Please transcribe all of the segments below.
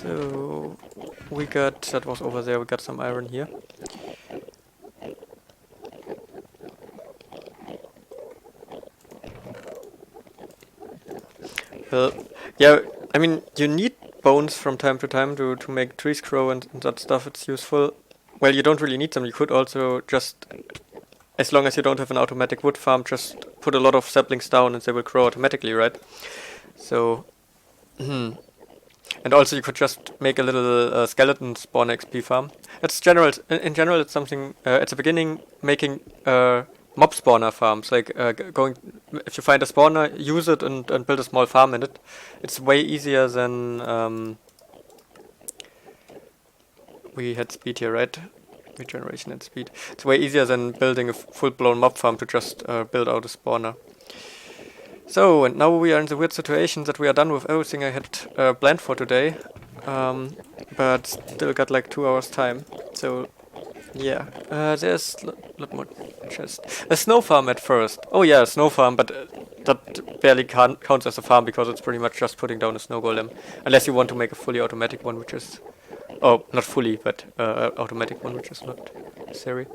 So we got, that was over there, we got some iron here. Well, yeah, I mean, you need bones from time to time to make trees grow and that stuff, it's useful. Well, you don't really need them, you could also just, as long as you don't have an automatic wood farm, just put a lot of saplings down and they will grow automatically, right? So, and also you could just make a little skeleton spawn XP farm. It's general. In general, it's something at the beginning making mob spawner farms. Like going, if you find a spawner, use it and build a small farm in it. It's way easier than we had speed here, right? Regeneration and speed. It's way easier than building a full-blown mob farm to just build out a spawner. So, and now we are in the weird situation that we are done with everything I had planned for today, but still got like 2 hours time. So, yeah, there's a lot more chest. A snow farm at first. Oh yeah, a snow farm, but that barely counts as a farm because it's pretty much just putting down a snow golem. Unless you want to make a fully automatic one, which is... Oh, not fully, but automatic one, which is not necessary.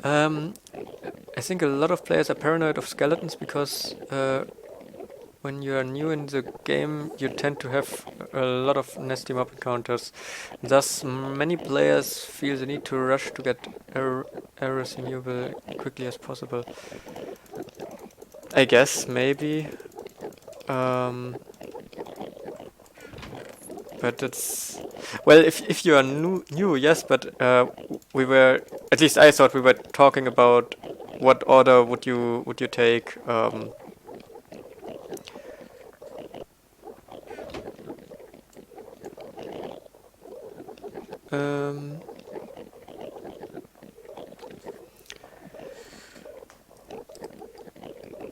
I think a lot of players are paranoid of skeletons because when you are new in the game, you tend to have a lot of nasty mob encounters. Thus, many players feel the need to rush to get errors renewable quickly as possible. I guess, maybe. But it's... Well, if you are new, yes, but we were... At least I thought we were talking about what order would you take...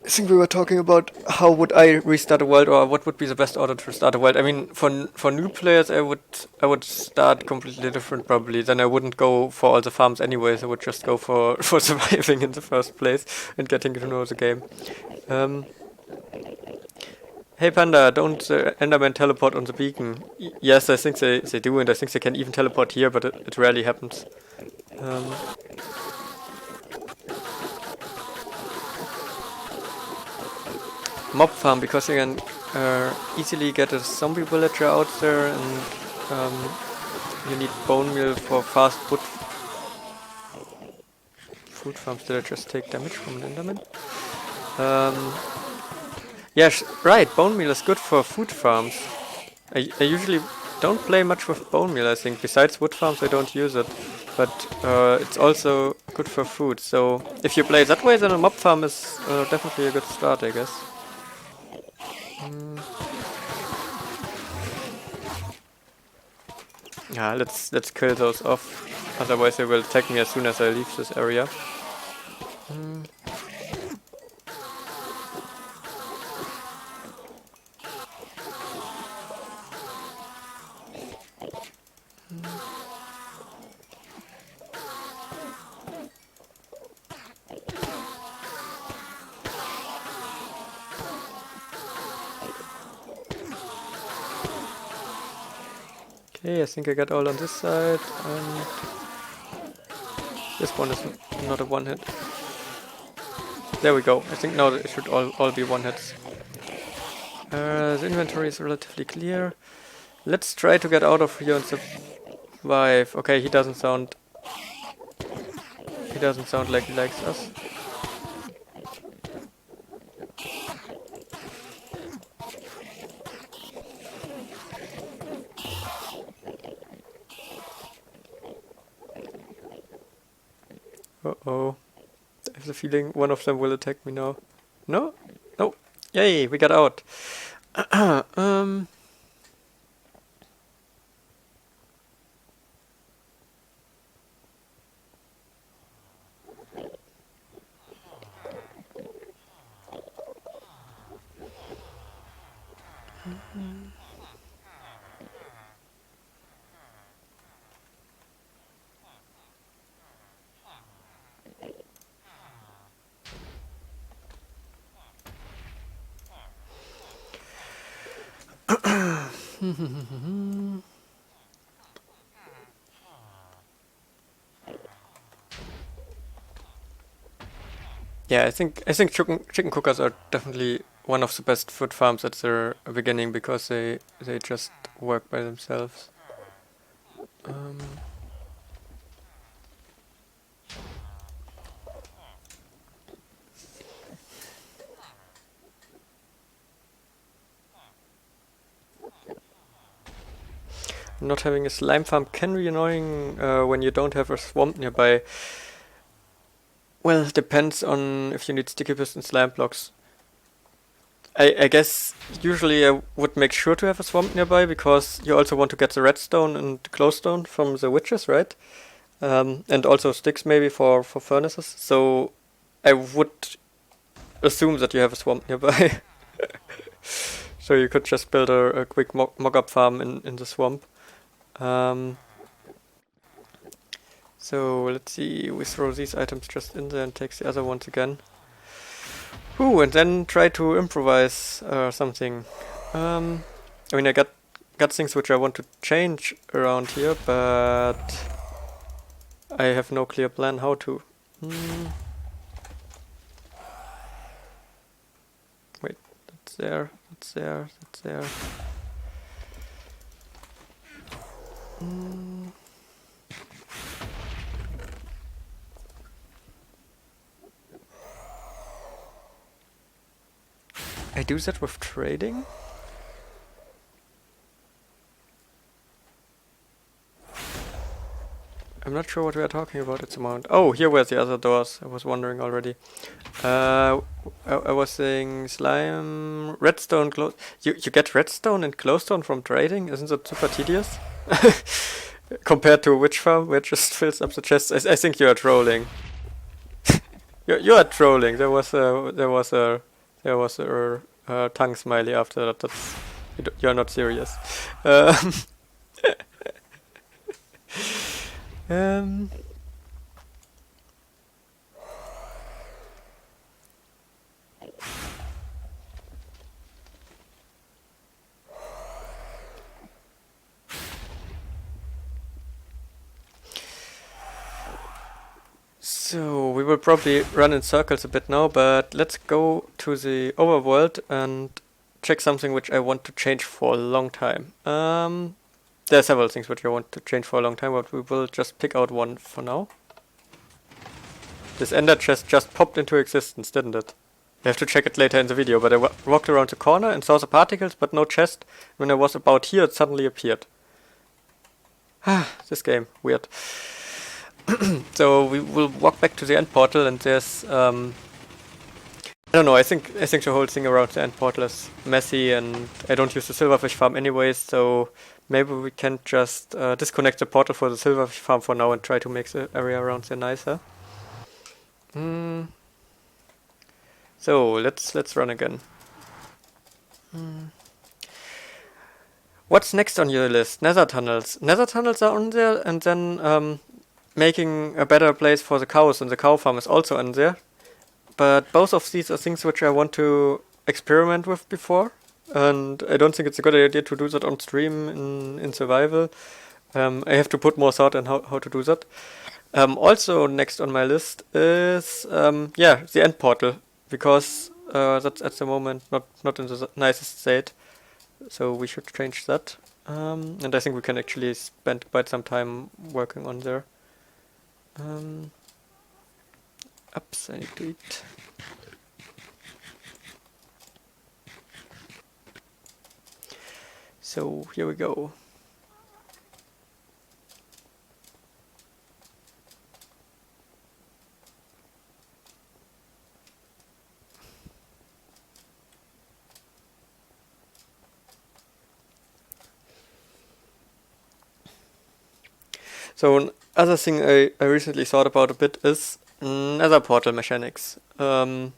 I think we were talking about how would I restart a world, or what would be the best order to restart a world. I mean, for new players, I would start completely different probably. Then I wouldn't go for all the farms anyways. I would just go for surviving in the first place and getting to know the game. Hey Panda, don't Endermen teleport on the beacon? Yes, I think they do, and I think they can even teleport here, but it rarely happens. Mob farm, because you can easily get a zombie villager out there, and you need bone meal for fast food farms. Did I just take damage from an enderman? Yes, right, bone meal is good for food farms. I usually don't play much with bone meal, I think. Besides wood farms, I don't use it. But it's also good for food. So if you play that way, then a mob farm is definitely a good start, I guess. Yeah, let's kill those off. Otherwise they will attack me as soon as I leave this area. Okay, I think I got all on this side, and this one is not a one-hit. There we go. I think now it should all be one-hits. The inventory is relatively clear. Let's try to get out of here and survive. Okay, he doesn't sound like he likes us. Uh-oh. I have the feeling one of them will attack me now. No? No. Yay, we got out. Yeah, I think chicken cookers are definitely one of the best food farms at the beginning because they just work by themselves. Um, Not having a slime farm can be annoying when you don't have a swamp nearby. Well, it depends on if you need sticky piston slime blocks. I guess usually I would make sure to have a swamp nearby because you also want to get the redstone and glowstone from the witches, right? And also sticks maybe for furnaces. So I would assume that you have a swamp nearby. So you could just build a quick mock-up farm in the swamp. Um, so let's see, we throw these items just in there and take the other ones again. Ooh, and then try to improvise something. I mean, I got things which I want to change around here, but I have no clear plan how to. Wait, that's there, that's there, that's there. I do that with trading? I'm not sure what we are talking about at the moment. Oh, here were the other doors. I was wondering already. I was saying slime, redstone, You get redstone and glowstone from trading? Isn't that super tedious? Compared to a witch farm, where it just fills up the chests. I think you are trolling. You are trolling. There was a tongue smiley after that. You're not serious. Um, um, So we will probably run in circles a bit now, but let's go to the overworld and check something which I want to change for a long time. There are several things which I want to change for a long time, but we will just pick out one for now. This ender chest just popped into existence, didn't it? You have to check it later in the video, but I walked around the corner and saw the particles, but no chest. When I was about here, it suddenly appeared. This game, weird. So we will walk back to the end portal, and there's I don't know. I think the whole thing around the end portal is messy, and I don't use the silverfish farm anyways. So maybe we can just disconnect the portal for the silverfish farm for now and try to make the area around there nicer. So let's run again. What's next on your list? Nether tunnels. Nether tunnels are on there, and then making a better place for the cows, and the cow farm is also on there. But both of these are things which I want to experiment with before, and I don't think it's a good idea to do that on stream in survival. I have to put more thought in how to do that. Also next on my list is the end portal, because that's at the moment not in the nicest state, so we should change that. And I think we can actually spend quite some time working on there. Ups, I need to eat. So here we go. So another thing I recently thought about a bit is nether portal mechanics. Do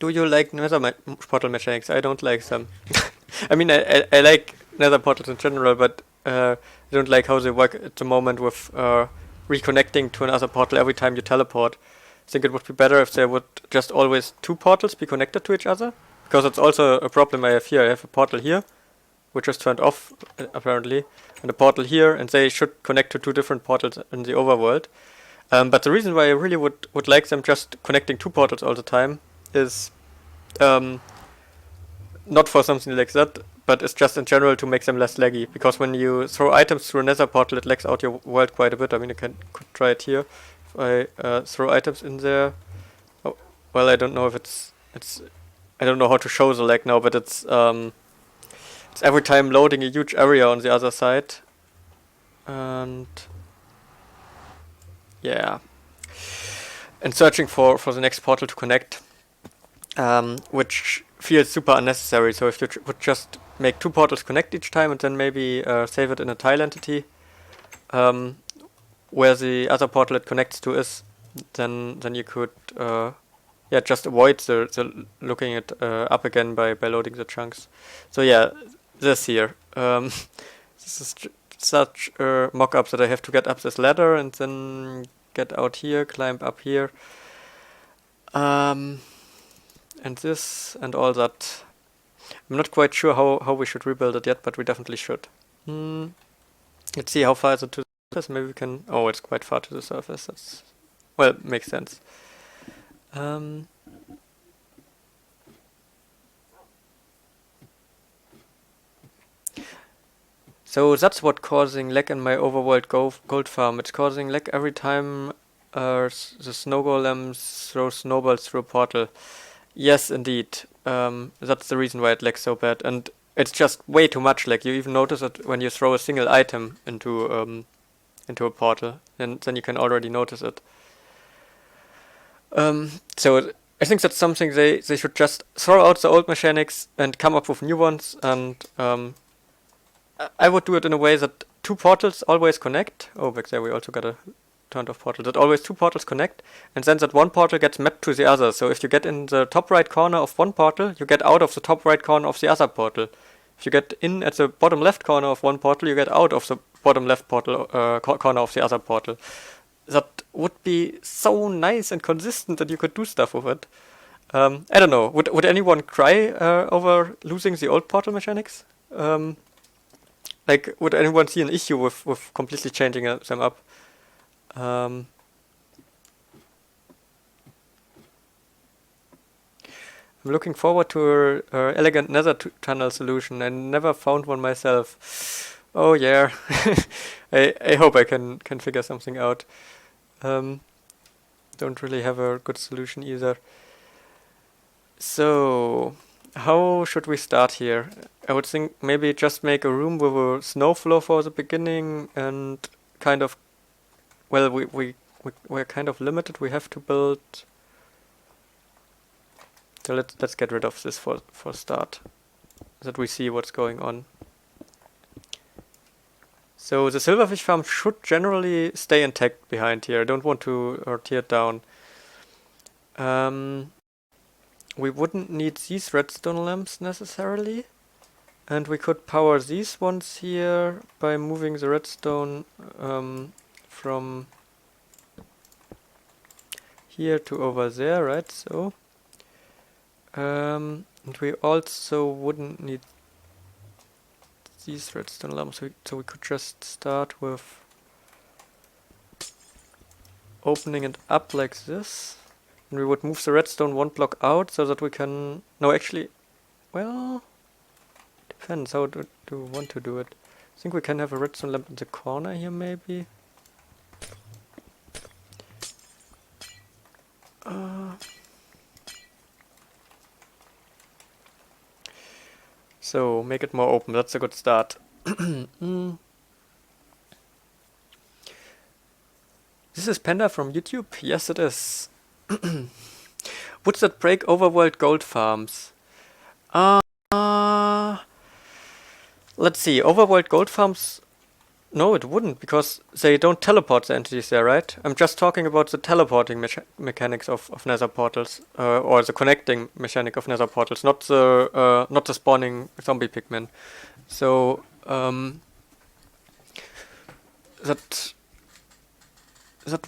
you like nether portal mechanics? I don't like them. I mean, I like nether portals in general, but I don't like how they work at the moment with reconnecting to another portal every time you teleport. I think it would be better if there would just always two portals be connected to each other, because it's also a problem I have here. I have a portal here, which is turned off apparently, and a portal here, and they should connect to two different portals in the overworld. But the reason why I really would like them just connecting two portals all the time is not for something like that, but it's just in general to make them less laggy. Because when you throw items through a nether portal, it lags out your world quite a bit. I mean, could try it here. If I throw items in there, oh, well, I don't know if it's I don't know how to show the lag now, but it's every time loading a huge area on the other side, and yeah, and searching for the next portal to connect, which feels super unnecessary. So if you would just make two portals connect each time and then maybe save it in a tile entity where the other portal it connects to is, then you could yeah, just avoid the looking it up again by loading the chunks. So yeah, this here. This is such a mock-up that I have to get up this ladder and then get out here, climb up here. And this and all that. I'm not quite sure how we should rebuild it yet, but we definitely should. Let's see how far is it to the surface. Maybe we can... Oh, it's quite far to the surface. That's... Well, makes sense. So that's what causing lag in my overworld gold farm. It's causing lag every time the snow golems throw snowballs through a portal. Yes, indeed. That's the reason why it lags so bad, and it's just way too much lag. You even notice it when you throw a single item into a portal, and then you can already notice it. So I think that's something they should just throw out the old mechanics and come up with new ones, and I would do it in a way that two portals always connect. Oh, back there we also got a turned off portal. That always two portals connect, and then that one portal gets mapped to the other. So if you get in the top right corner of one portal, you get out of the top right corner of the other portal. If you get in at the bottom left corner of one portal, you get out of the bottom left portal corner of the other portal. That would be so nice and consistent that you could do stuff with it. I don't know. Would anyone cry over losing the old portal mechanics? Like, would anyone see an issue with completely changing them up? I'm looking forward to a elegant nether tunnel solution. I never found one myself. Oh yeah, I hope I can figure something out. Don't really have a good solution either. So, how should we start here? I would think maybe just make a room with a snow floor for the beginning and kind of... Well, we're kind of limited. We have to build... So let's get rid of this for start, that we see what's going on. So the silverfish farm should generally stay intact behind here. I don't want to tear it down. We wouldn't need these redstone lamps necessarily, and we could power these ones here by moving the redstone from here to over there, right? So, and we also wouldn't need these redstone lamps, so we could just start with opening it up like this. And we would move the redstone one block out so that we can... No, actually, well, depends. How do we want to do it? I think we can have a redstone lamp in the corner here, maybe. So, make it more open. That's a good start. This is Panda from YouTube? Yes, it is. Would that break overworld gold farms? Let's see. Overworld gold farms... No, it wouldn't, because they don't teleport the entities there, right? I'm just talking about the teleporting mechanics of nether portals, or the connecting mechanic of nether portals, not the spawning zombie pigmen. So that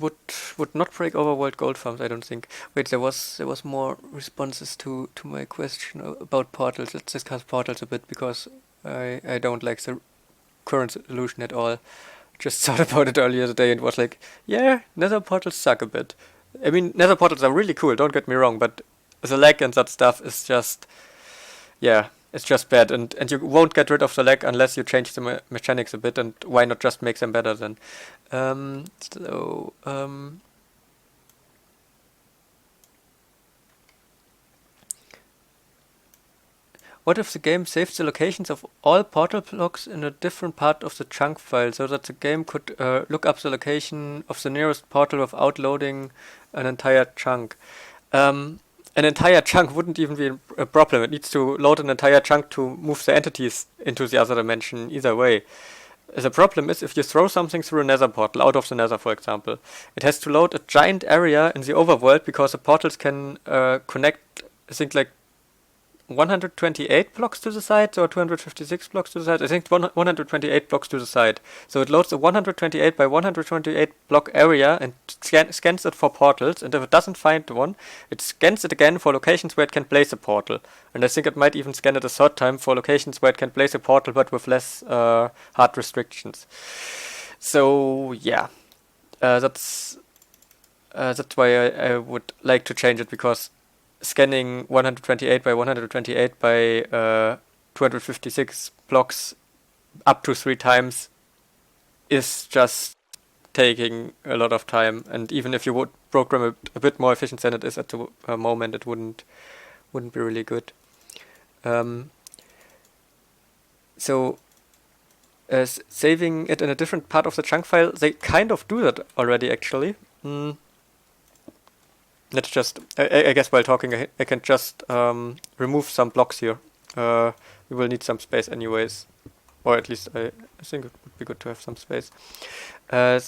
would not break overworld gold farms, I don't think. Wait, there was more responses to my question about portals. Let's discuss portals a bit, because I don't like the current solution at all. Just thought about it earlier today and was like, yeah, nether portals suck a bit. I mean, nether portals are really cool, don't get me wrong, but the lag and that stuff is just, yeah, it's just bad. And you won't get rid of the lag unless you change the mechanics a bit, and why not just make them better then? So, what if the game saves the locations of all portal blocks in a different part of the chunk file so that the game could look up the location of the nearest portal without loading an entire chunk? An entire chunk wouldn't even be a problem. It needs to load an entire chunk to move the entities into the other dimension either way. The problem is if you throw something through a nether portal, out of the nether for example, it has to load a giant area in the overworld because the portals can connect, I think, like 128 blocks to the side, or 256 blocks to the side. I think 128 blocks to the side. So it loads a 128 by 128 block area and scans it for portals. And if it doesn't find one, it scans it again for locations where it can place a portal. And I think it might even scan it a third time for locations where it can place a portal, but with less hard restrictions. So yeah, that's why I would like to change it, because scanning 128 by 128 by 256 blocks up to 3 times is just taking a lot of time, and even if you would program it a bit more efficient than it is at the moment, it wouldn't be really good. So saving it in a different part of the chunk file, they kind of do that already actually. Let's just, I guess while talking, I can just remove some blocks here. We will need some space anyways. Or at least I think it would be good to have some space.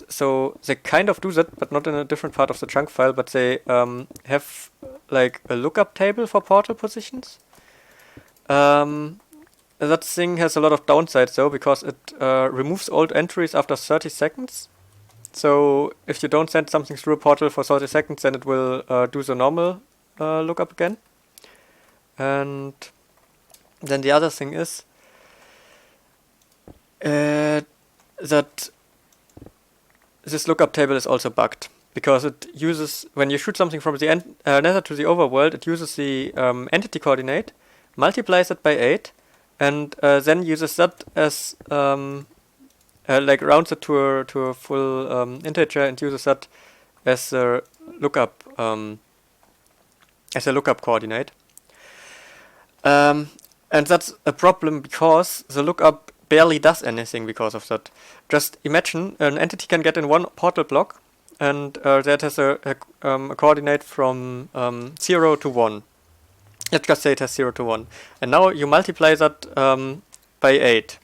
So they kind of do that, but not in a different part of the chunk file, but they have like a lookup table for portal positions. That thing has a lot of downsides though, because it removes old entries after 30 seconds. So if you don't send something through a portal for 30 seconds, then it will do the normal lookup again. And then the other thing is that this lookup table is also bugged, because it uses, when you shoot something from the nether to the overworld, it uses the entity coordinate, multiplies it by 8, and then uses that as like rounds it to a full integer and uses that as a lookup coordinate. And that's a problem because the lookup barely does anything because of that. Just imagine an entity can get in one portal block, and that has a coordinate from 0 to 1. Let's just say it has 0 to 1. And now you multiply that by 8.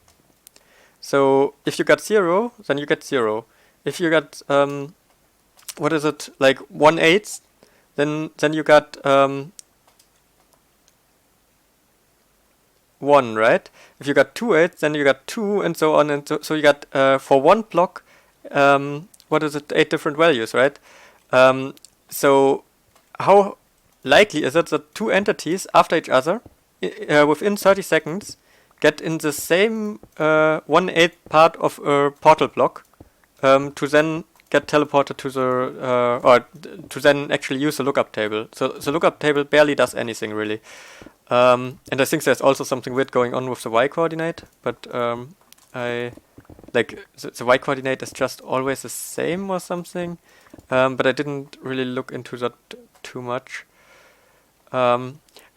So if you got 0, then you get 0. If you got what is it, like 1/8, then you got 1, right? If you got 2/8, then you got 2, and so on, and so you got for one block, what is it, 8 different values, right? So how likely is it that 2 entities after each other within 30 seconds get in the same 1/8 part of a portal block to then get teleported to the or to then actually use the lookup table. So the lookup table barely does anything really. And I think there's also something weird going on with the y coordinate, but I like the y coordinate is just always the same or something. But I didn't really look into that too much.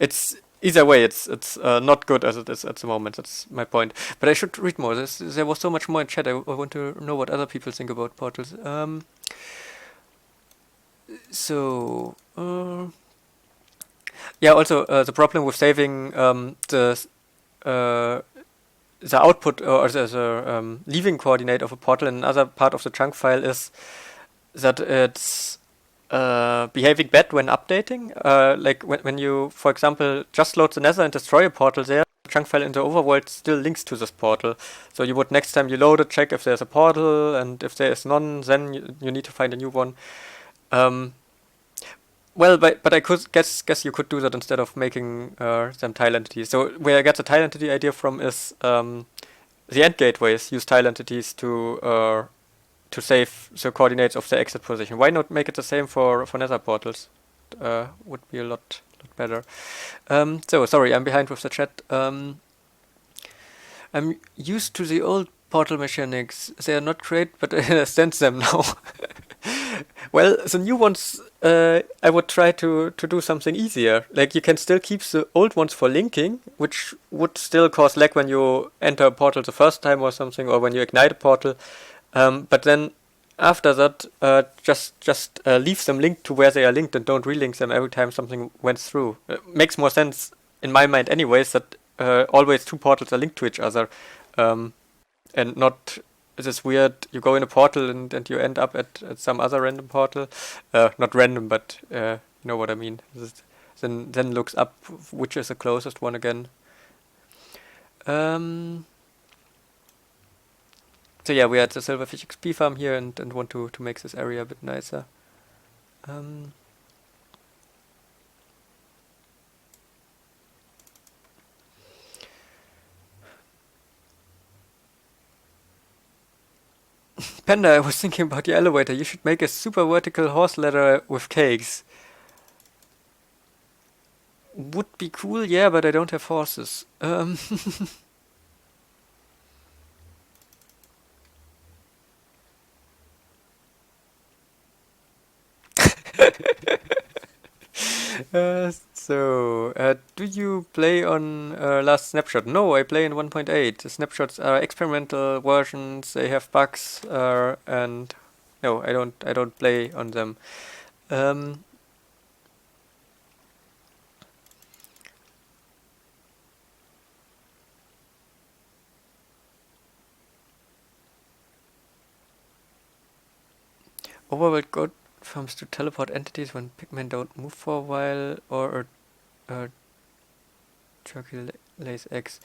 It's either way, it's not good as it is at the moment. That's my point. But I should read more. There was so much more in chat. I want to know what other people think about portals. Yeah. Also, the problem with saving the output or the leaving coordinate of a portal in another part of the chunk file is that it's behaving bad when updating. Like when you, for example, just load the nether and destroy a portal there, the chunk file in the overworld still links to this portal. So you would, next time you load it, check if there's a portal, and if there is none, then you need to find a new one. Well, but I could guess you could do that instead of making them tile entities. So where I get the tile entity idea from is the end gateways use tile entities to save the coordinates of the exit position. Why not make it the same for nether portals? Would be a lot better. So sorry, I'm behind with the chat. I'm used to the old portal mechanics. They are not great, but I understand them now. Well, the new ones, I would try to do something easier. Like you can still keep the old ones for linking, which would still cause lag when you enter a portal the first time or something, or when you ignite a portal. But then after that, just leave them linked to where they are linked and don't relink them every time something went through. Makes more sense in my mind, anyways. That always two portals are linked to each other, um, and not this weird. You go in a portal and you end up at some other random portal. Not random, but you know what I mean. Then looks up which is the closest one again. Um, so yeah, we had the silverfish XP farm here and want to make this area a bit nicer. Um, Panda, I was thinking about your elevator. You should make a super vertical horse ladder with cakes. Would be cool, yeah, but I don't have horses. Do you play on last snapshot? No, I play in 1.8. The snapshots are experimental versions. They have bugs, and no, I don't. I don't play on them. Um, Overworld God farms to teleport entities when pigmen don't move for a while, or a turkey lays eggs.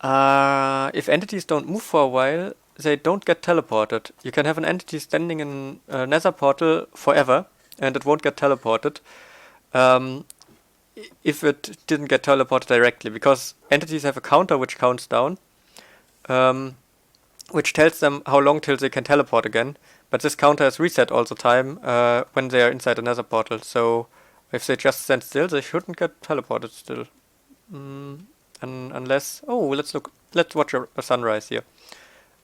If entities don't move for a while, they don't get teleported. You can have an entity standing in a nether portal forever, and it won't get teleported. Um, if it didn't get teleported directly, because entities have a counter which counts down, um, which tells them how long till they can teleport again. But this counter is reset all the time when they are inside another portal. So if they just stand still, they shouldn't get teleported still. Mm, unless let's watch a sunrise here.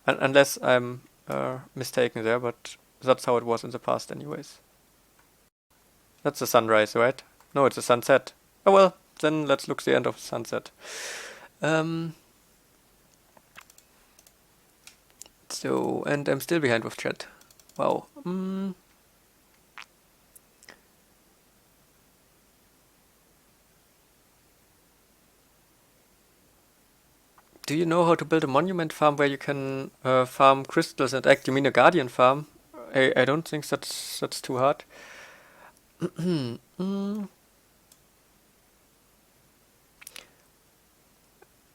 Unless I'm mistaken there, but that's how it was in the past, anyways. That's the sunrise, right? No, it's a sunset. Oh well, then let's look the end of the sunset. Um, and I'm still behind with chat. Wow. Do you know how to build a monument farm where you can farm crystals and egg? You mean a guardian farm? I don't think that's too hard. Mm.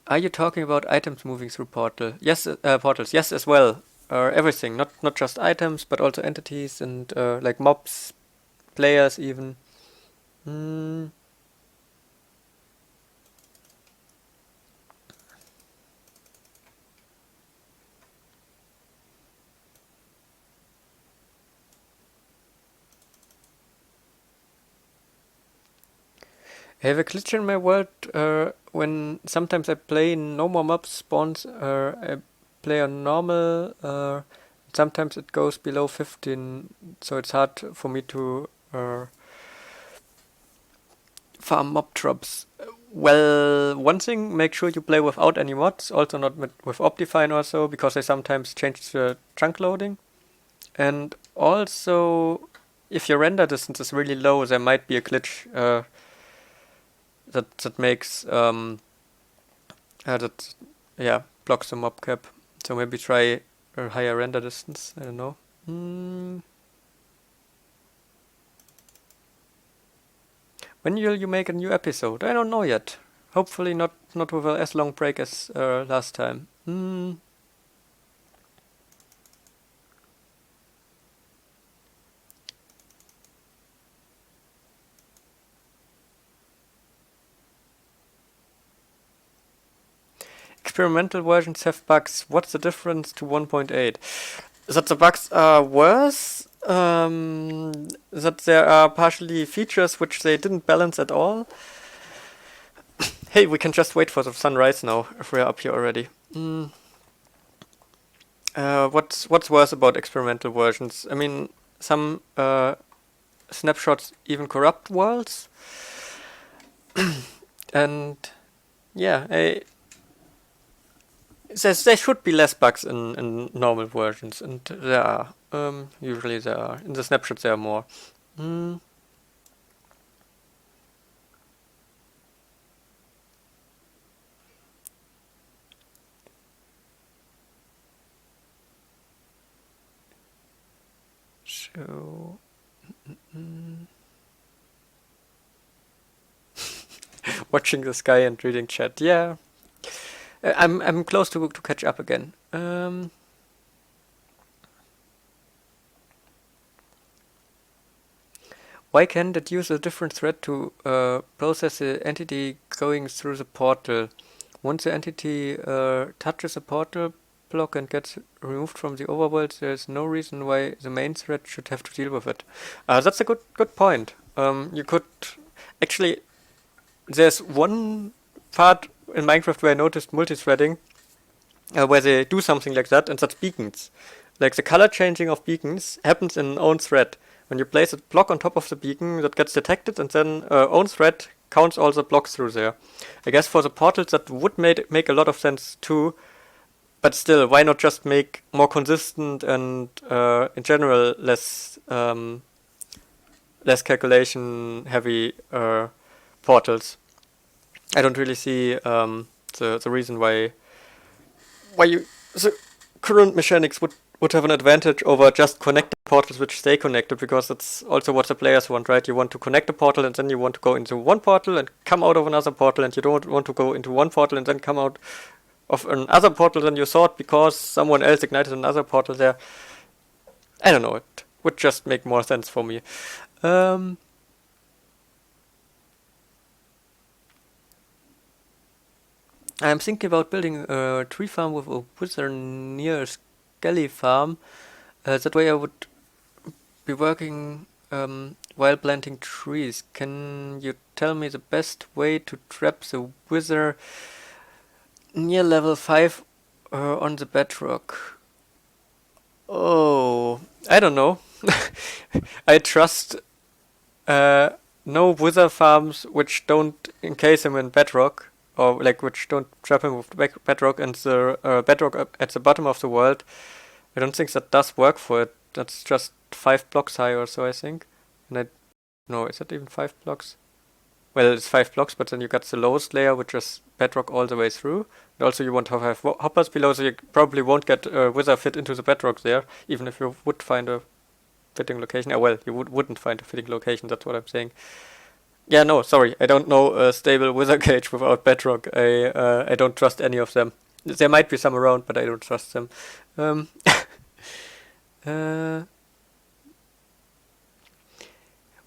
Are you talking about items moving through Yes, portals. Yes, as well. Everything, not just items, but also entities and like mobs, players even. Mm. I have a glitch in my world when sometimes I play no more mob spawns. I play on normal. Sometimes it goes below 15, so it's hard for me to farm mob drops. Well, one thing, make sure you play without any mods, also not with Optifine or so, because they sometimes change the chunk loading. And also, if your render distance is really low, there might be a glitch that makes that blocks the mob cap. So maybe try a higher render distance. I don't know. Mm. When will you make a new episode? I don't know yet. Hopefully not with as long break as last time. experimental versions have bugs. What's the difference to 1.8? That the bugs are worse, that there are partially features which they didn't balance at all. Hey, we can just wait for the sunrise now, if we're up here already. What's worse about experimental versions? I mean, some snapshots even corrupt worlds. And yeah, there should be less bugs in normal versions, and there are. Usually there are. In the snapshots there are more. So... watching the sky and reading chat. Yeah. I'm close to catch up again. Why can't it use a different thread to process the entity going through the portal? Once the entity touches a portal block and gets removed from the overworld, there's no reason why the main thread should have to deal with it. That's a good point. You could actually. There's one part in Minecraft where I noticed multi-threading, where they do something like that, and that's beacons. Like the color changing of beacons happens in own thread. When you place a block on top of the beacon, that gets detected, and then own thread counts all the blocks through there. I guess for the portals that would make a lot of sense too, but still, why not just make more consistent and in general less calculation heavy portals? I don't really see the reason why the current mechanics would have an advantage over just connected portals which stay connected, because that's also what the players want, right? You want to connect a portal and then you want to go into one portal and come out of another portal, and you don't want to go into one portal and then come out of another portal than you thought because someone else ignited another portal there. I don't know, it would just make more sense for me. I'm thinking about building a tree farm with a wither near a skelly farm. That way I would be working while planting trees. Can you tell me the best way to trap the wither near level 5 on the bedrock? Oh, I don't know. I trust no wither farms which don't encase him in bedrock, or like which don't trap him with bedrock and the bedrock at the bottom of the world. I don't think that does work for it. That's just 5 blocks high or so, I think. And no, is that even 5 blocks? Well, it's 5 blocks, but then you got the lowest layer, which is bedrock all the way through. And also you want to have hoppers below, so you probably won't get wither fit into the bedrock there, even if you would find a fitting location. Well, you wouldn't find a fitting location, that's what I'm saying. Yeah, no, sorry, I don't know a stable wither cage without bedrock. I don't trust any of them. There might be some around, but I don't trust them.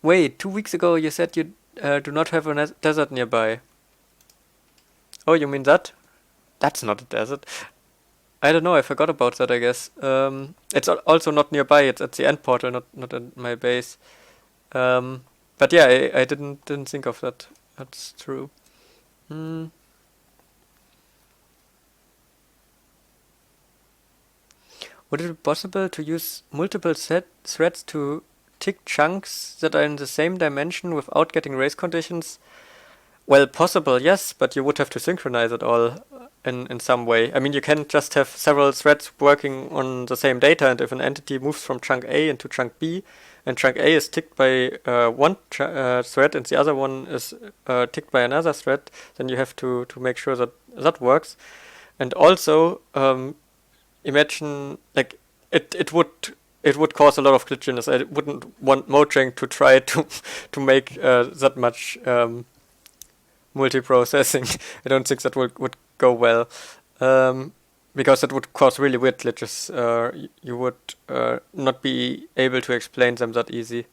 Wait, 2 weeks ago you said you do not have a desert nearby. Oh, you mean that? That's not a desert. I don't know, I forgot about that, I guess. It's also not nearby, it's at the end portal, not at my base. But yeah, I didn't think of that. That's true. Would it be possible to use multiple threads to tick chunks that are in the same dimension without getting race conditions? Well, possible, yes, but you would have to synchronize it all in some way. I mean, you can just have several threads working on the same data, and if an entity moves from chunk A into chunk B, and chunk A is ticked by one thread and the other one is ticked by another thread, then you have to make sure that that works. And also, imagine, like, it would cause a lot of glitchiness. I wouldn't want Mojang to try to make that much multiprocessing. I don't think that would go well, because it would cause really weird glitches. You would not be able to explain them that easy.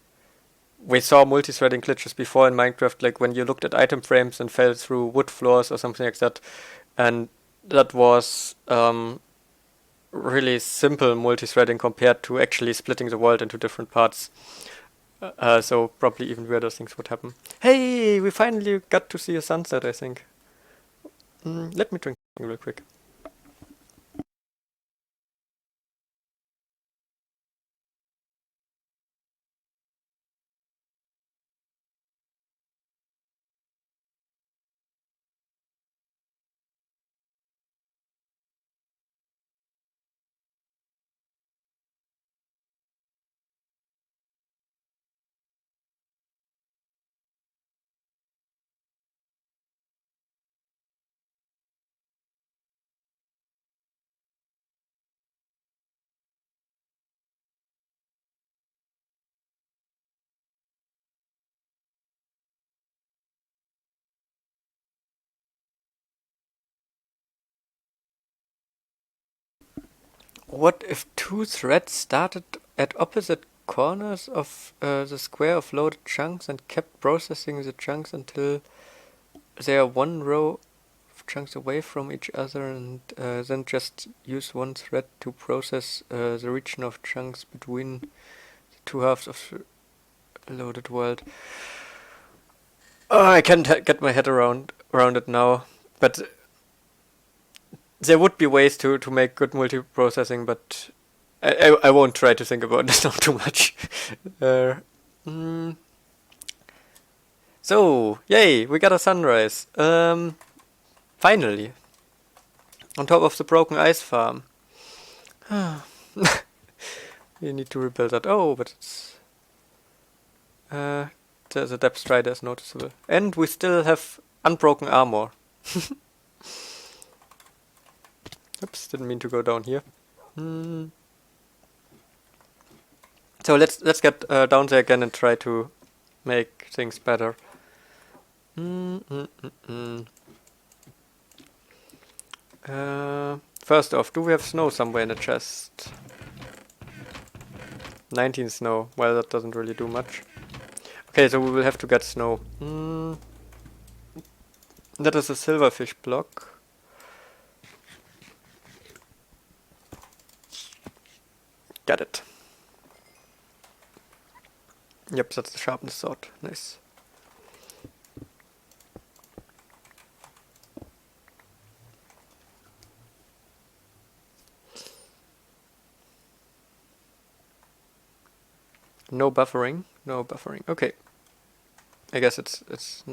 We saw multi-threading glitches before in Minecraft, like when you looked at item frames and fell through wood floors or something like that, and that was really simple multi-threading compared to actually splitting the world into different parts. So probably even weirder things would happen. Hey, we finally got to see a sunset, I think. Let me drink real quick. What if two threads started at opposite corners of the square of loaded chunks and kept processing the chunks until they are one row of chunks away from each other, and then just use one thread to process the region of chunks between the two halves of the loaded world? Oh, I can't get my head around it now, but there would be ways to make good multiprocessing, but I won't try to think about this now too much. uh, mm, so, yay, we got a sunrise. Finally. On top of the broken ice farm. We need to rebuild that. Oh, but it's... the depth strider is noticeable. And we still have unbroken armor. Oops, didn't mean to go down here. So let's get down there again and try to make things better. First off, do we have snow somewhere in the chest? 19 snow. Well, that doesn't really do much. Okay, so we will have to get snow. That is a silverfish block. Got it. Yep, that's the sharpness sword. Nice. No buffering. No buffering. Okay. I guess it's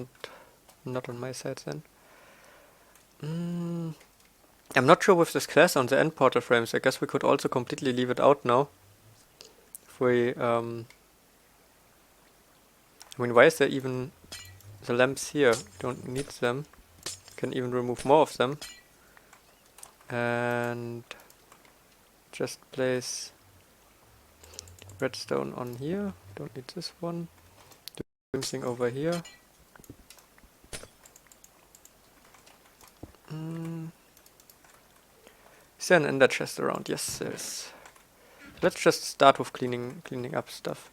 not on my side then. I'm not sure with this class on the endportal frames. I guess we could also completely leave it out now. If we I mean, why is there even the lamps here? Don't need them. Can even remove more of them. And just place redstone on here. Don't need this one. Do the same thing over here. Is there an ender chest around? Yes, there is. Let's just start with cleaning up stuff.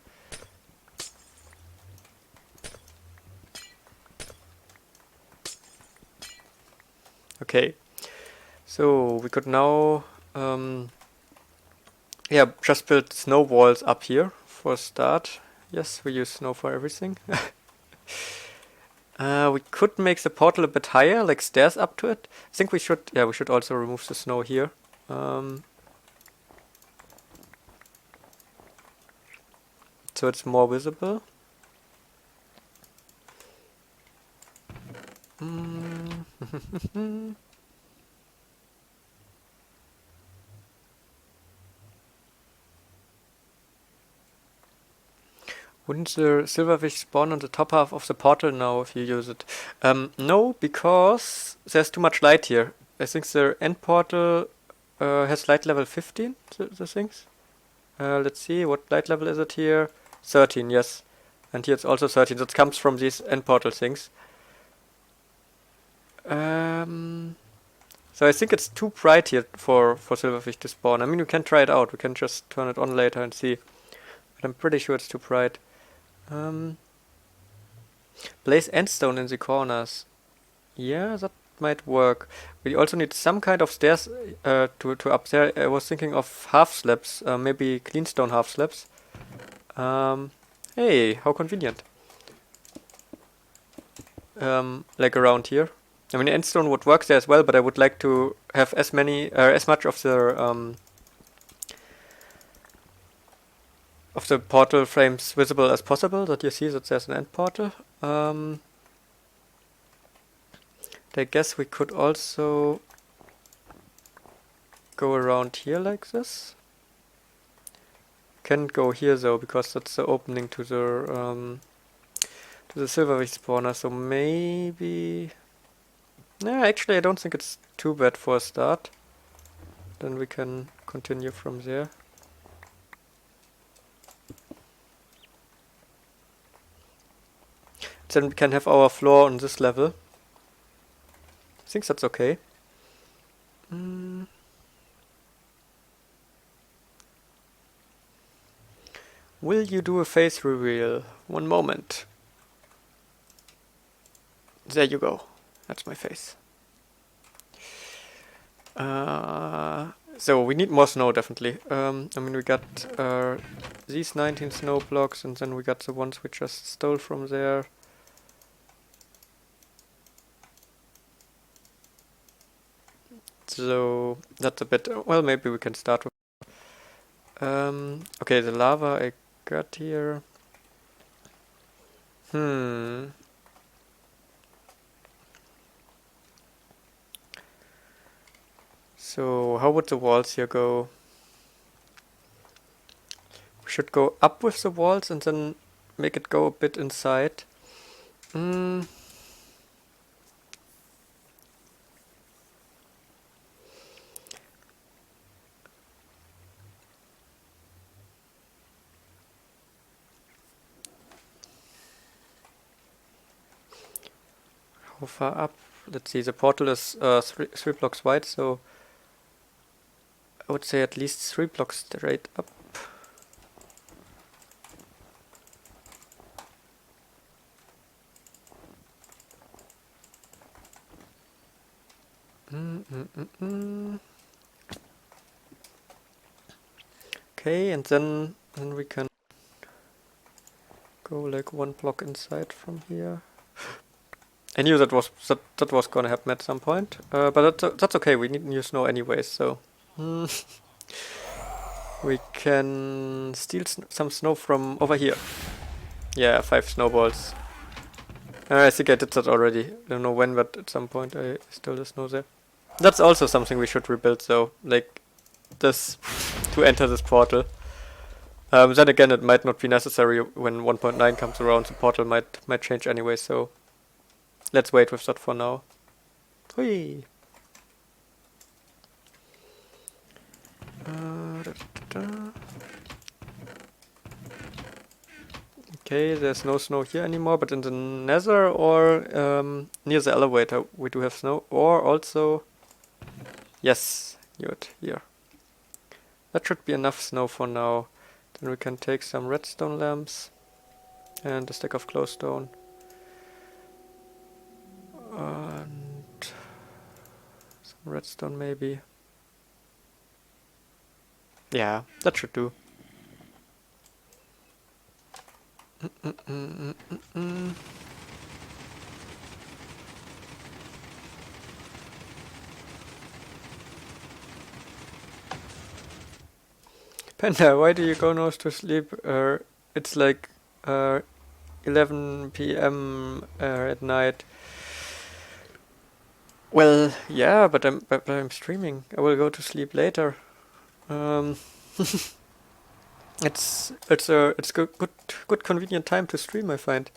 Okay, so we could now just build snow walls up here for a start. Yes, we use snow for everything. We could make the portal a bit higher, like stairs up to it. I think we should also remove the snow here. So it's more visible. Wouldn't the silverfish spawn on the top half of the portal now if you use it? No, because there's too much light here. I think the end portal has light level 15, the things. Let's see, what light level is it here? 13, yes. And here it's also 13. That comes from these end portal things. So I think it's too bright here for silverfish to spawn. I mean, we can try it out. We can just turn it on later and see. But I'm pretty sure it's too bright. Place endstone in the corners. Yeah, that might work. We also need some kind of stairs to up there. I was thinking of half slabs, maybe clean stone half slabs. Hey, how convenient. Like around here. I mean, endstone would work there as well, but I would like to have as much of the portal frames visible as possible, that you see that there's an end portal. I guess we could also go around here like this. Can't go here though, because that's the opening to the silver respawner, so maybe... Yeah, actually I don't think it's too bad for a start. Then we can continue from there. Then we can have our floor on this level. I think that's okay. Will you do a face reveal? One moment. There you go. That's my face. So we need more snow, definitely. I mean, we got these 19 snow blocks, and then we got the ones we just stole from there. So that's a bit... Well, maybe we can start with... okay, the lava I got here. So how would the walls here go? We should go up with the walls and then make it go a bit inside. How far up? Let's see, the portal is three blocks wide, so I would say at least 3 blocks straight up. Okay, and then we can go like 1 block inside from here. I knew that was gonna happen at some point, but that's okay. We need new snow anyways, so we can steal some snow from over here. Yeah, 5 snowballs. I think I did that already. I don't know when, but at some point I stole the snow there. That's also something we should rebuild, though, like this to enter this portal. Then again, it might not be necessary when 1.9 comes around. The portal might change anyway, so let's wait with that for now. Hui. Okay, there's no snow here anymore, but in the nether or near the elevator we do have snow. Or also... Yes, good, here. That should be enough snow for now. Then we can take some redstone lamps and a stack of glowstone. And some redstone maybe. Yeah, that should do. Panda, why do you go nose to sleep? It's like 11 p.m. At night. Well, yeah, but I'm streaming. I will go to sleep later. It's good convenient time to stream, I find.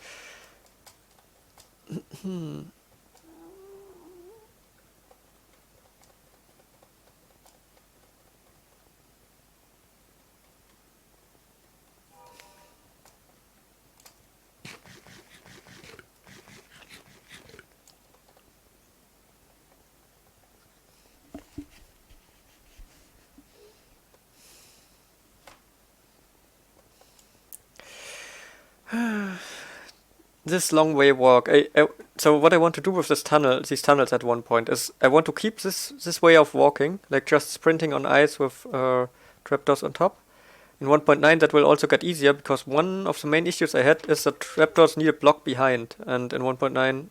this long way walk. So what I want to do with this tunnel, these tunnels at one point, is I want to keep this way of walking, like just sprinting on ice with trapdoors on top. In 1.9 that will also get easier because one of the main issues I had is that trapdoors need a block behind, and in 1.9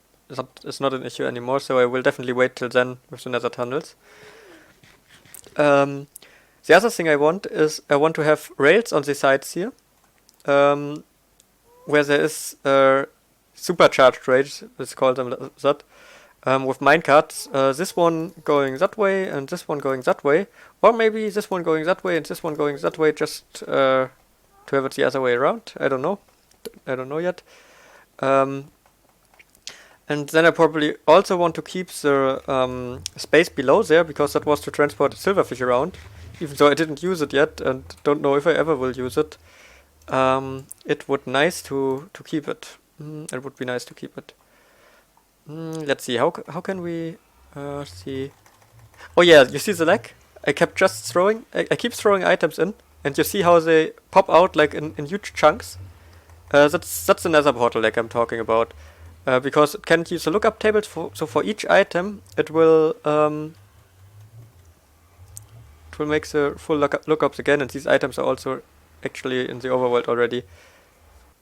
it's not an issue anymore, so I will definitely wait till then with the nether tunnels. The other thing I want is I want to have rails on the sides here, where there is supercharged rails, let's call them that, with minecarts, this one going that way and this one going that way, or maybe this one going that way and this one going that way, just to have it the other way around. I don't know. I don't know yet. And then I probably also want to keep the space below there, because that was to transport the silverfish around, even though I didn't use it yet and don't know if I ever will use it. It would nice to keep it. It would be nice to keep it. Let's see, how can we see? Oh yeah, you see the lag? I kept just throwing, I keep throwing items in, and you see how they pop out like in huge chunks? That's another portal lag I'm talking about. Because it can't use the lookup tables, so for each item it will make the full lookups again, and these items are also actually in the overworld already.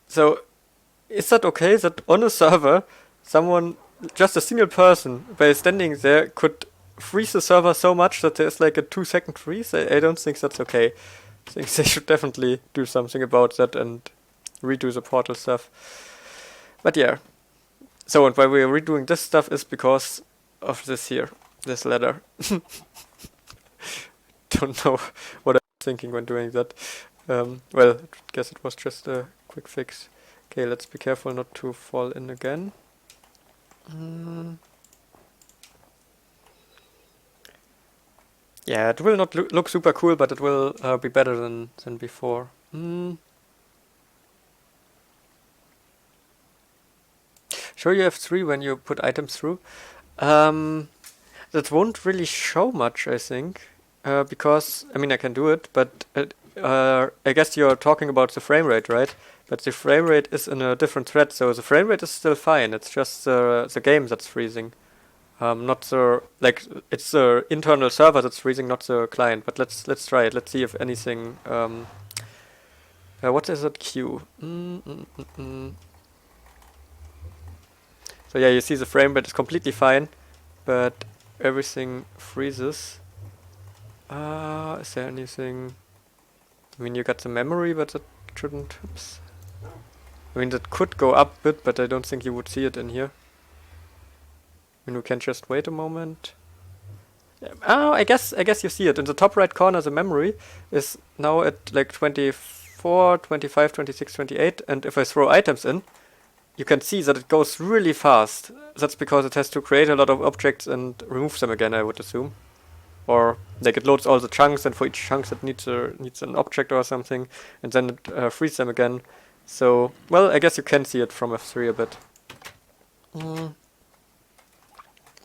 So is that okay that on a server someone, just a single person, by standing there, could freeze the server so much that there's like a 2-second freeze? I don't think that's okay. I think they should definitely do something about that and redo the portal stuff. But yeah. So, and why we're redoing this stuff is because of this here, this ladder. Don't know what I was thinking when doing that. Well, I guess it was just a quick fix. Okay, let's be careful not to fall in again. Yeah, it will not look super cool, but it will be better than before. Sure, you have 3 when you put items through. That won't really show much, I think, because, I mean, I can do it, but I guess you're talking about the frame rate, right? But the frame rate is in a different thread, so the frame rate is still fine. It's just the game that's freezing. Not the, like, it's the internal server that's freezing, not the client. But let's try it. Let's see if anything. What is that queue? So yeah, you see the frame rate is completely fine, but everything freezes. Is there anything? I mean, you got the memory, but that shouldn't. Oops. I mean, that could go up a bit, but I don't think you would see it in here. I mean, we can just wait a moment. Yeah. Oh, I guess you see it. In the top right corner, the memory is now at like 24, 25, 26, 28, and if I throw items in, you can see that it goes really fast. That's because it has to create a lot of objects and remove them again, I would assume. Or like it loads all the chunks, and for each chunk it needs an object or something, and then it frees them again. So, well, I guess you can see it from F3 a bit.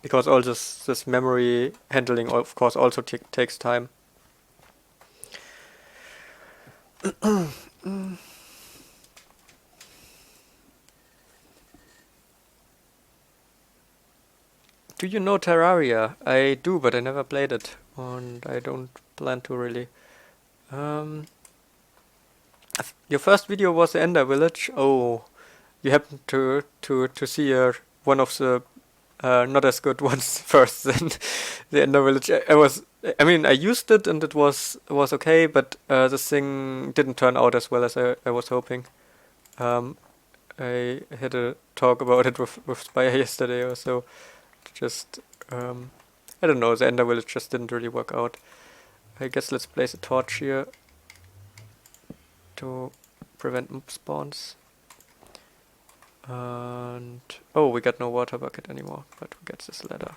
Because all this memory handling, of course, also takes time. Do you know Terraria? I do, but I never played it, and I don't plan to really. Your first video was the Ender Village. Oh, you happened to see one of the not as good ones first than the Ender Village. I mean, I used it and it was okay, but this thing didn't turn out as well as I was hoping. I had a talk about it with Spire yesterday or so. Just, I don't know, the Ender Village just didn't really work out. I guess let's place a torch here to prevent mob spawns. And oh, we got no water bucket anymore, but we get this ladder.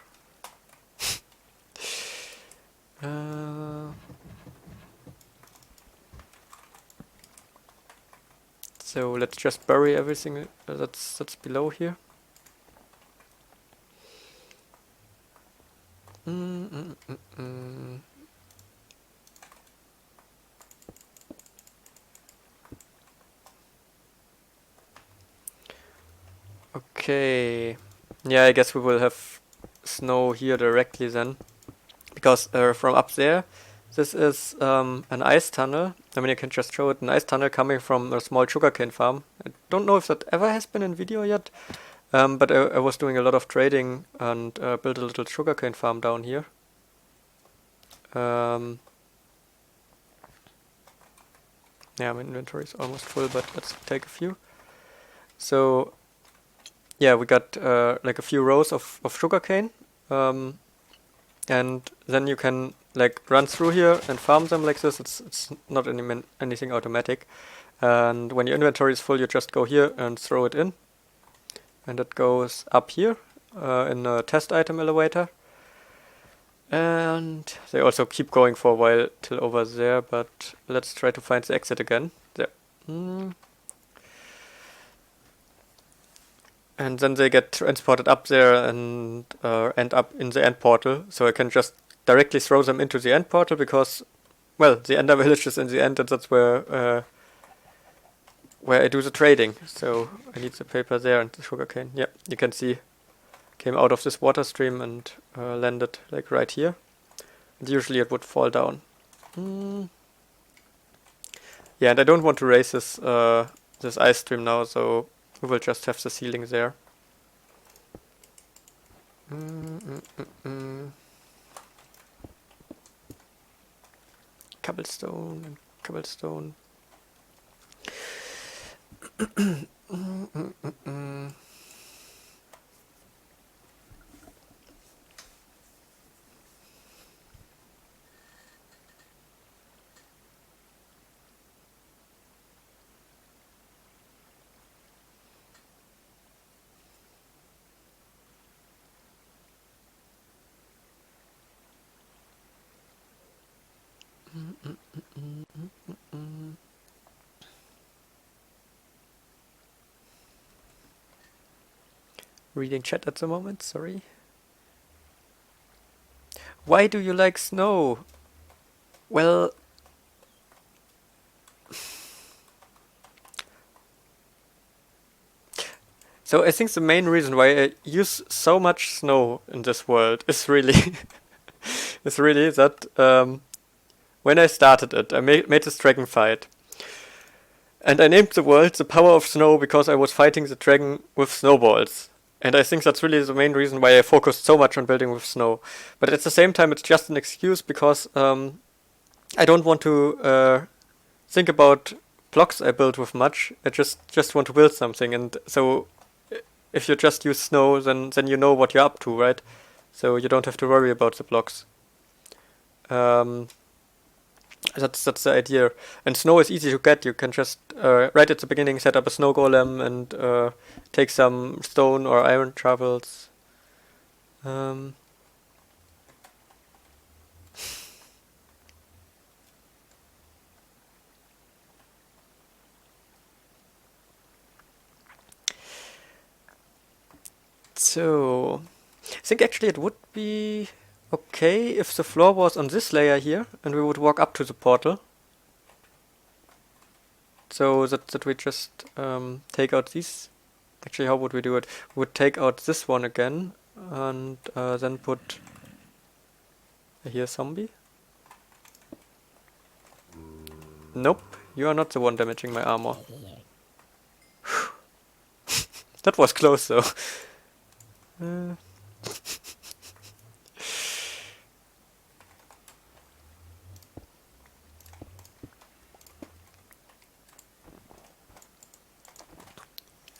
So let's just bury everything that's below here. Okay. Yeah, I guess we will have snow here directly then. Because from up there, this is an ice tunnel. I mean, you can just show it, an ice tunnel coming from a small sugarcane farm. I don't know if that ever has been in video yet, but I was doing a lot of trading and built a little sugarcane farm down here. Yeah, my inventory is almost full, but let's take a few. So, yeah, we got like a few rows of sugarcane. And then you can like run through here and farm them like this. It's not anything automatic. And when your inventory is full, you just go here and throw it in. And it goes up here in a test item elevator. And they also keep going for a while till over there, but let's try to find the exit again. There. And then they get transported up there and end up in the end portal. So I can just directly throw them into the end portal because, well, the ender village is in the end, and that's where I do the trading. So I need the paper there and the sugarcane. Yeah, you can see came out of this water stream and landed like right here. And usually it would fall down. Yeah, and I don't want to raise this this ice stream now, so we will just have the ceiling there. Cobblestone and cobblestone. Reading chat at the moment, sorry. Why do you like snow? Well, so I think the main reason why I use so much snow in this world is really that when I started it, I made this dragon fight. And I named the world the power of snow because I was fighting the dragon with snowballs. And I think that's really the main reason why I focused so much on building with snow. But at the same time, it's just an excuse because I don't want to think about blocks I build with much. I just want to build something. And so if you just use snow, then you know what you're up to, right? So you don't have to worry about the blocks. That's the idea. And snow is easy to get. You can just right at the beginning set up a snow golem and take some stone or iron shovels. So I think actually it would be okay if the floor was on this layer here and we would walk up to the portal. So that we just take out these. Actually, how would we do it? We would take out this one again and then put here zombie. Nope, you are not the one damaging my armor. That was close though.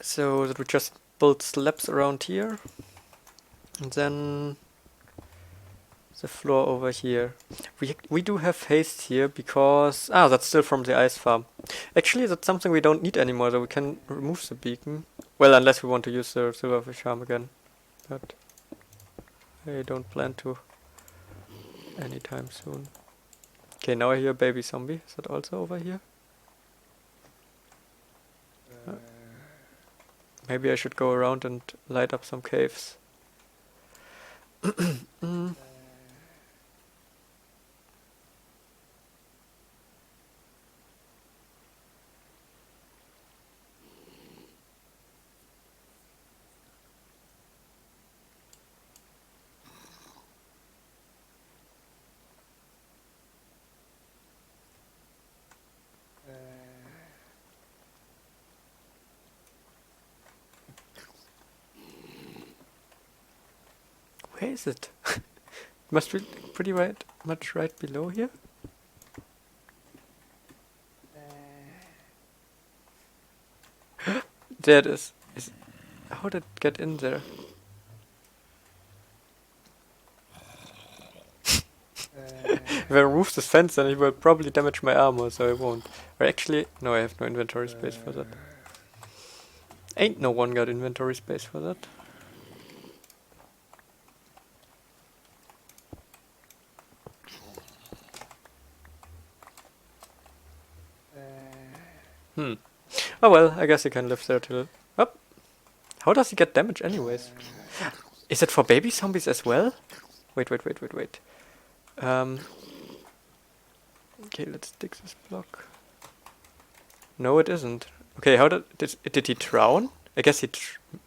So that we just build slabs around here. And then the floor over here. We do have haste here because that's still from the ice farm. Actually, that's something we don't need anymore, so we can remove the beacon. Well, unless we want to use the silverfish farm again, but I don't plan to anytime soon. Okay, now I hear a baby zombie. Is that also over here? Maybe I should go around and light up some caves. Where is it? Must be pretty much right below here. There it is. How did it get in there? If I remove this fence, then it will probably damage my armor, so I won't. Or actually, no, I have no inventory space for that. Ain't no one got inventory space for that. Oh well, I guess he can live there till... Oh! How does he get damage anyways? Is it for baby zombies as well? Wait. Okay, let's dig this block. No, it isn't. Okay, how did he drown? I guess he...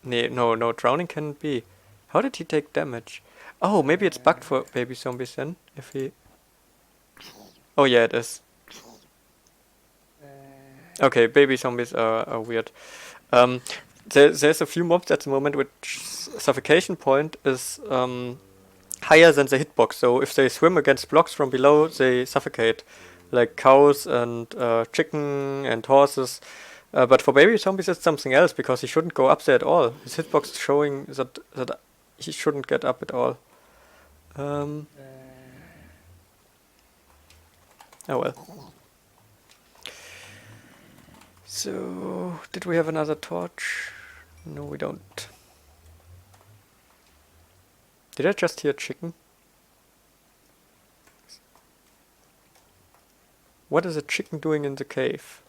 No, drowning can't be. How did he take damage? Oh, maybe it's bugged for baby zombies then, if he... Oh yeah, it is. Okay, baby zombies are weird. There's a few mobs at the moment which suffocation point is higher than the hitbox, so if they swim against blocks from below, they suffocate. Like cows and chicken and horses. But for baby zombies it's something else, because he shouldn't go up there at all. His hitbox is showing that he shouldn't get up at all. Oh well. So, did we have another torch? No, we don't. Did I just hear chicken? What is a chicken doing in the cave?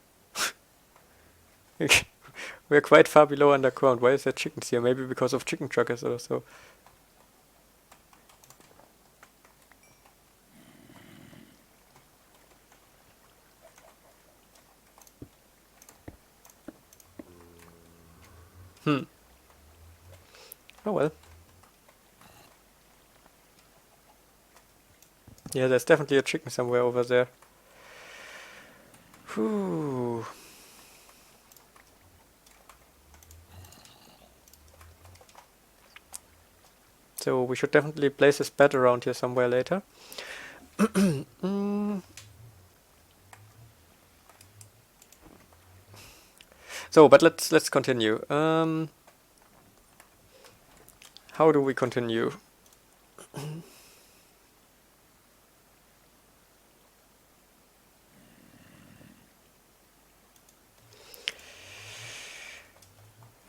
We're quite far below underground. Why is there chickens here? Maybe because of chicken truckers or so. Oh well. Yeah, there's definitely a chicken somewhere over there. Whew. So we should definitely place this bed around here somewhere later. So, but let's continue. How do we continue?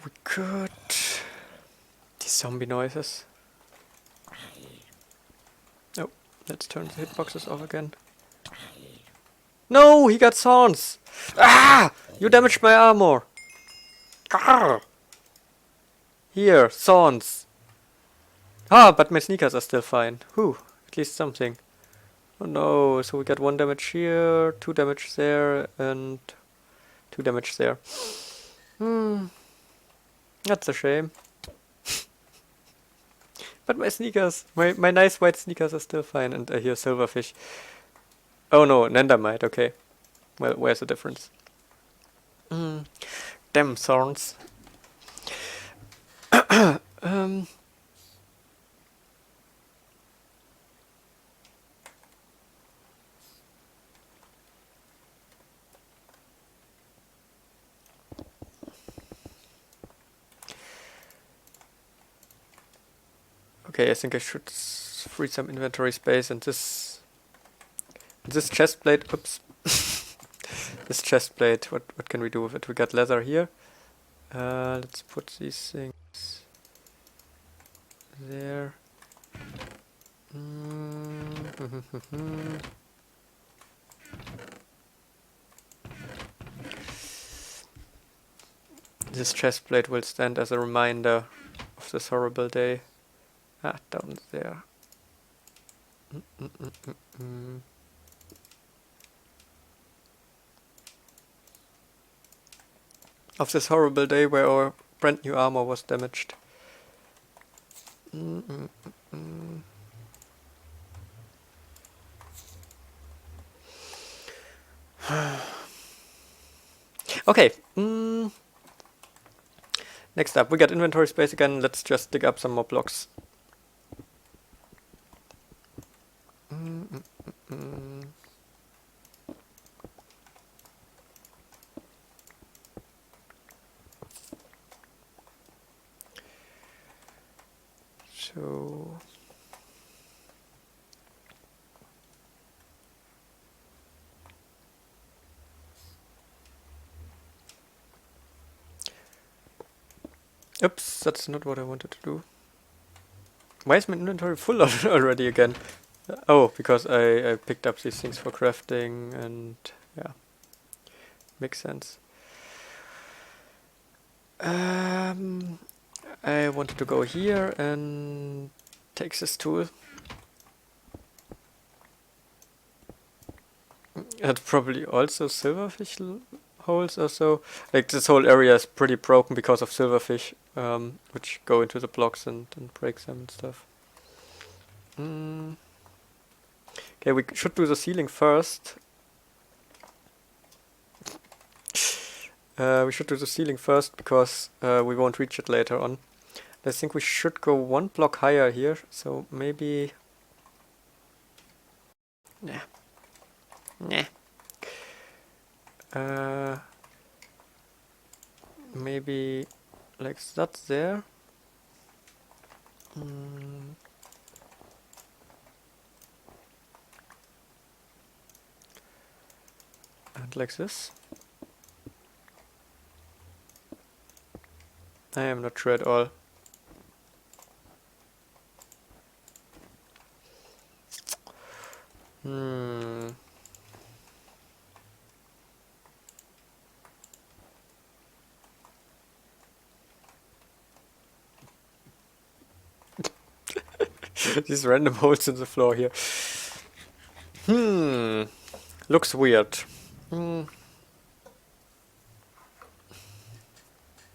We could... These zombie noises. Oh, let's turn the hitboxes off again. No, he got thorns! Ah! You damaged my armor! Grrr. Here, thorns! Ah, but my sneakers are still fine. Whew, at least something. Oh no, so we got 1 damage here, 2 damage there, and 2 damage there. That's a shame. But my sneakers, my nice white sneakers are still fine, and I hear silverfish. Oh no, Nendermite, okay. Well, where's the difference? Damn thorns. Okay, I think I should free some inventory space, and this chest plate. Oops. This chest plate. What can we do with it? We got leather here. Let's put these things there. This chest plate will stand as a reminder of this horrible day. Ah, down there. Of this horrible day where our brand new armor was damaged. Okay. Next up, we got inventory space again. Let's just dig up some more blocks. So oops, that's not what I wanted to do. Why is my inventory full already again? Oh, because I picked up these things for crafting, and yeah, makes sense. I wanted to go here and take this tool. That's probably also silverfish holes or so. Like this whole area is pretty broken because of silverfish, which go into the blocks and break them and stuff. Okay, we should do the ceiling first. We should do the ceiling first because we won't reach it later on. I think we should go one block higher here, so maybe... Nah. Nah. Maybe like that there. And like this. I am not sure at all. These random holes in the floor here. Looks weird.